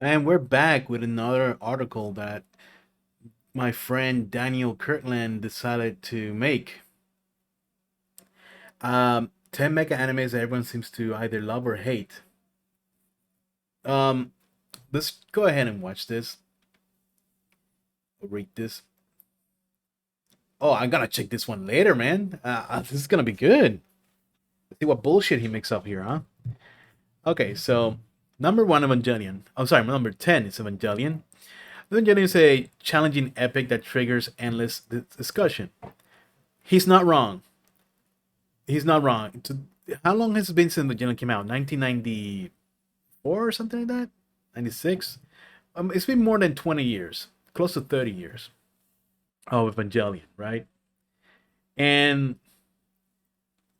And we're back with another article that my friend Daniel Kirtland decided to make. 10 mecha animes that everyone seems to either love or hate. Um, let's go ahead and watch this. Or read this. Oh, I'm gonna check this one later, man. This is gonna be good. Let's see what bullshit he makes up here, huh? Okay, so number one, Evangelion. I'm sorry, number 10 is Evangelion. Evangelion is a challenging epic that triggers endless discussion. He's not wrong. He's not wrong. How long has it been since Evangelion came out? 1994 or something like that? 96? It's been more than 20 years, close to 30 years of Evangelion, right? And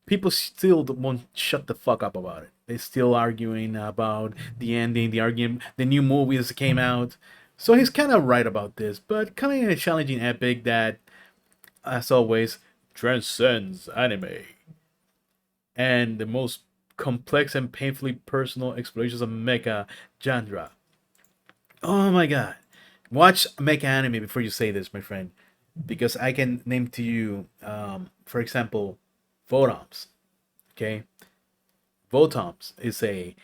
people still won't shut the fuck up about it. They're still arguing about the ending, the argument, the new movies that came out. So he's kind of right about this, but kind of a challenging epic that, as always, transcends anime and the most complex and painfully personal explorations of mecha genre. Oh my god. Watch mecha anime before you say this, my friend. Because I can name to you, for example, Votoms. Okay? Votoms is a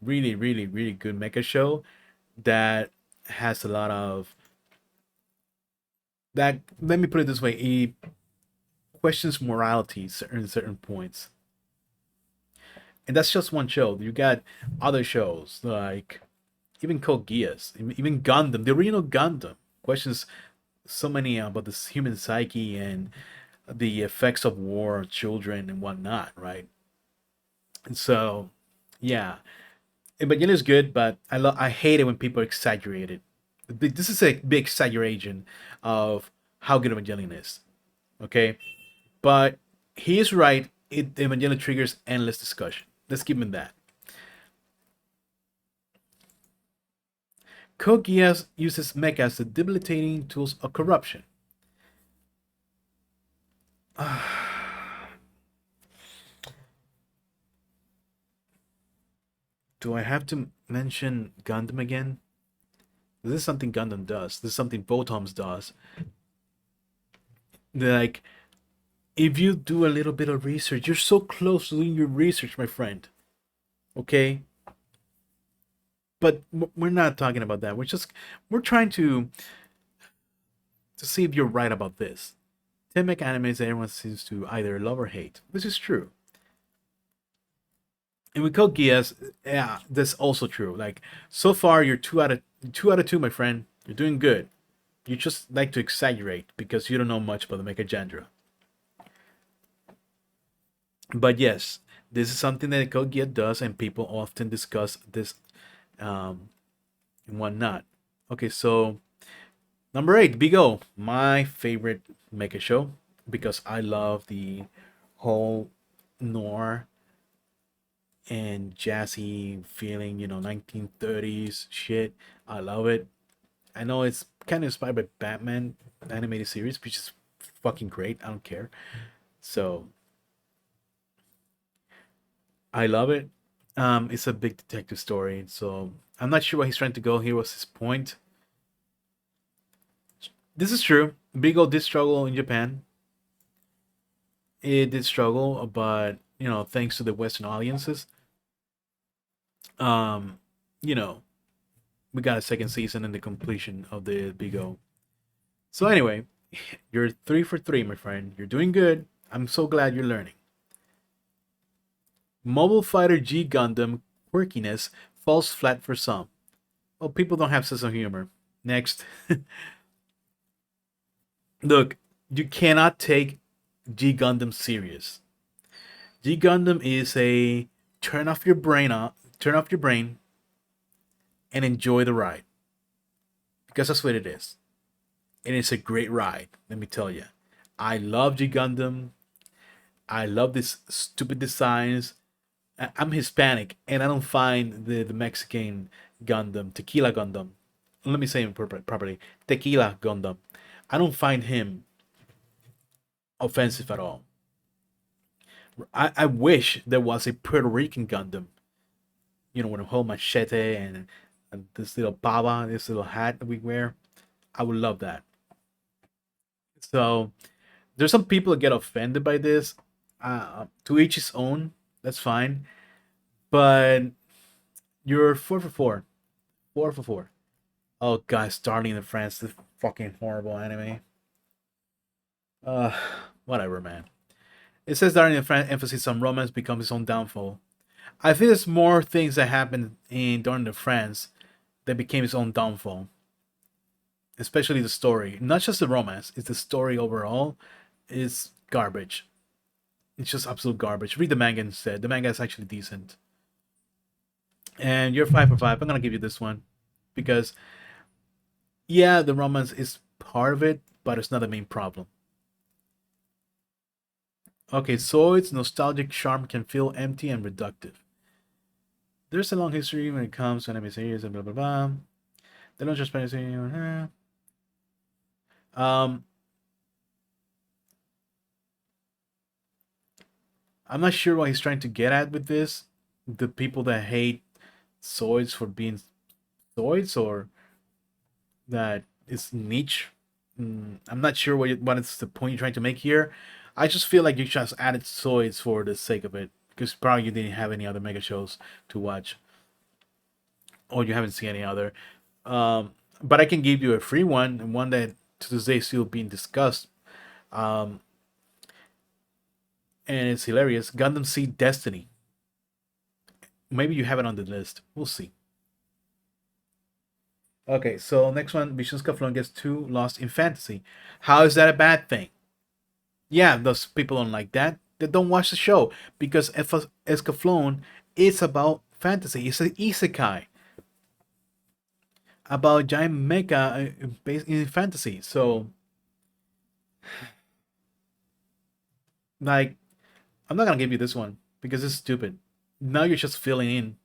really, really, really good mecha show that has a lot of that, let me put it this way, it questions morality in certain points. And that's just one show. You got other shows like even Code Geass, even Gundam, the original Gundam questions so many about this human psyche and the effects of war on children and whatnot, right? And so, yeah, Evangelion is good, but I hate it when people exaggerate it. This is a big exaggeration of how good Evangelion is. Okay, but he is right. Evangelion triggers endless discussion. Let's give him that. Code Geass uses mechas as debilitating tools of corruption. Do I have to mention Gundam again? This is something Gundam does. This is something Votoms does. Like, if you do a little bit of research, you're so close to doing your research, my friend. Okay? But we're not talking about that. We're trying to see if you're right about this. Temic animes that everyone seems to either love or hate. This is true. And with Code Geass, yeah, that's also true. Like, so far you're two out of two, my friend. You're doing good. You just like to exaggerate because you don't know much about the mecha genre. But yes, this is something that Code Geass does, and people often discuss this um, and whatnot. Okay, so number 8, Big O, my favorite mecha show because I love the whole noir and jazzy feeling, 1930s shit. I love it. I know it's kind of inspired by Batman animated series, which is fucking great. I don't care. So I love it. It's a big detective story, so I'm not sure what he's trying to go here. Was his point? This is true. Big O did struggle in Japan. It did struggle, but thanks to the Western audiences, um, you know, we got a second season and the completion of the Big O. So anyway, you're 3 for 3, my friend. You're doing good. I'm so glad you're learning. Mobile Fighter G Gundam quirkiness falls flat for some. Well, people don't have sense of humor. Next. Look, you cannot take G Gundam serious. G Gundam is a turn off your brain and enjoy the ride. Because that's what it is. And it's a great ride, let me tell you. I love G Gundam. I love these stupid designs. I'm Hispanic and I don't find the Mexican Gundam, Tequila Gundam. Let me say it properly. Tequila Gundam. I don't find him offensive at all. I wish there was a Puerto Rican Gundam you know, with a whole machete and this little baba, this little hat that we wear. I would love that. So there's some people that get offended by this. To each his own. That's fine. But you're 4 for 4. 4 for 4. Oh, guys, Starting in France, this fucking horrible anime. Uh, Whatever, man. It says Darling in France emphasis on romance becomes its own downfall. I think there's more things that happened in Darling in France that became its own downfall. Especially the story. Not just the romance, it's the story overall is garbage. It's just absolute garbage. Read the manga instead. The manga is actually decent. And you're 5 for 5. I'm gonna give you this one. Because yeah, the romance is part of it, but it's not the main problem. Okay, so its nostalgic charm can feel empty and reductive. There's a long history when it comes to anime series and blah blah blah. They don't just um I'm not sure what he's trying to get at with this. The people that hate Zoids for being Zoids or that is niche. I'm not sure what is the point you're trying to make here. I just feel like you just added Zoids for the sake of it because probably you didn't have any other mega shows to watch or you haven't seen any other. But I can give you a free one and one that to this day is still being discussed. Um, and it's hilarious. Gundam Seed Destiny. Maybe you have it on the list. We'll see. Okay, so next one, Visions Kaflon gets too lost in fantasy. How is that a bad thing? Yeah, those people don't like that. They don't watch the show because Escaflowne is about fantasy. It's an isekai about giant mecha based in fantasy. So, like, I'm not gonna give you this one because it's stupid. Now you're just filling in.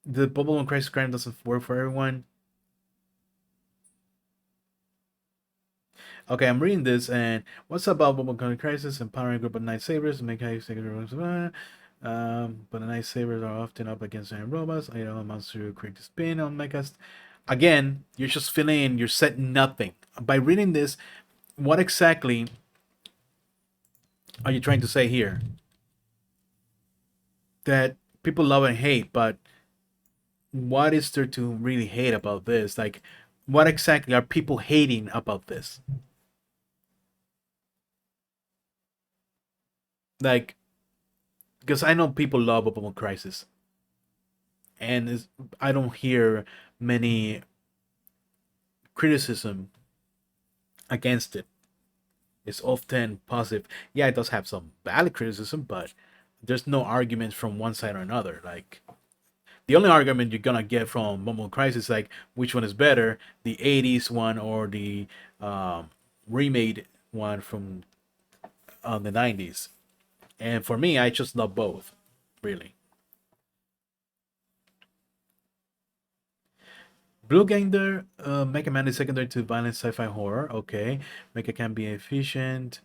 The Bubble and Crisis Crime doesn't work for everyone. Okay, I'm reading this, and what's about Bubble Crisis? Empowering a group of Night Sabers, make high second but the Night Sabers are often up against giant robots. It all amounts to create the spin on mechas. Again, you're just filling in. You're set nothing by reading this. What exactly are you trying to say here? That people love and hate, but what is there to really hate about this? Like, what exactly are people hating about this? Like, because I know people love Obama Crisis, and I don't hear many criticism against it. It's often positive. Yeah, it does have some valid criticism, but there's no arguments from one side or another. Like the only argument you're gonna get from Bumble Crisis is like which one is better, the '80s one or the remade one from the '90s. And for me, I just love both, really. Blue Gander, Mecha Man is secondary to violent sci-fi horror. Okay, Mecha can be efficient,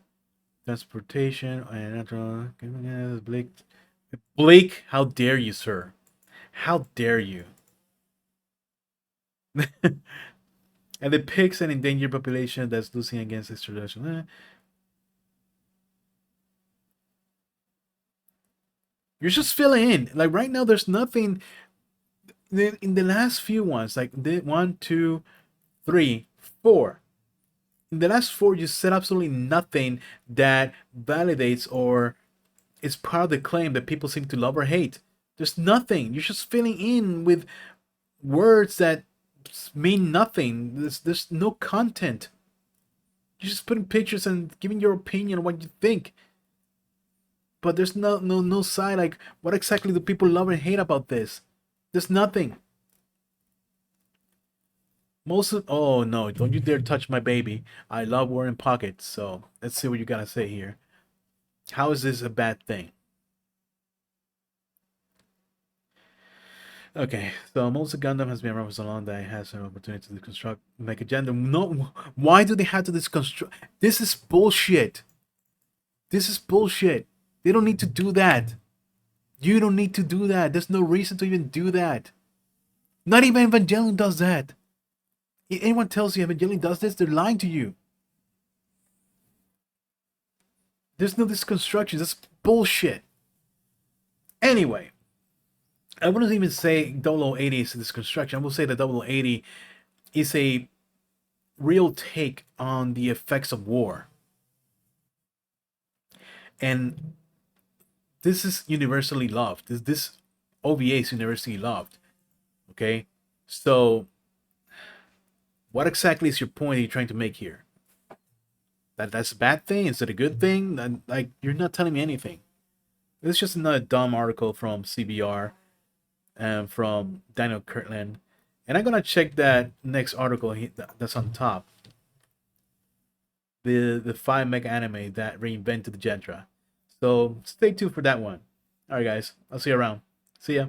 transportation and natural. Bleak, Blake, how dare you, sir? How dare you? And it picks an endangered population that's losing against extradition. You're just filling in. Like right now, there's nothing in the last few ones. Like the 1, 2, 3, 4. In the last 4, you said absolutely nothing that validates or is part of the claim that people seem to love or hate. There's nothing. You're just filling in with words that mean nothing. There's no content. You're just putting pictures and giving your opinion on what you think. But there's no side. Like, what exactly do people love and hate about this? There's nothing. Most of oh no, don't you dare touch my baby. I love wearing pockets, so let's see what you gotta say here. How is this a bad thing? Okay, so most of Gundam has been around for so long that it has an opportunity to deconstruct, make a gender. No, why do they have to deconstruct? This is bullshit. This is bullshit. They don't need to do that. You don't need to do that. There's no reason to even do that. Not even Evangelion does that. If anyone tells you Evangelion does this, they're lying to you. There's no disconstruction. That's bullshit. Anyway, I wouldn't even say 0080 is a disconstruction. I will say that 0080 is a real take on the effects of war. And this is universally loved. This OVA is universally loved. Okay? So, what exactly is your point you're trying to make here? That's a bad thing? Is it a good thing? Like, you're not telling me anything. It's just another dumb article from CBR and from Daniel Kirtland. And I'm gonna check that next article that's on top. The 5 mecha anime that reinvented the genre. So stay tuned for that one. Alright guys, I'll see you around. See ya.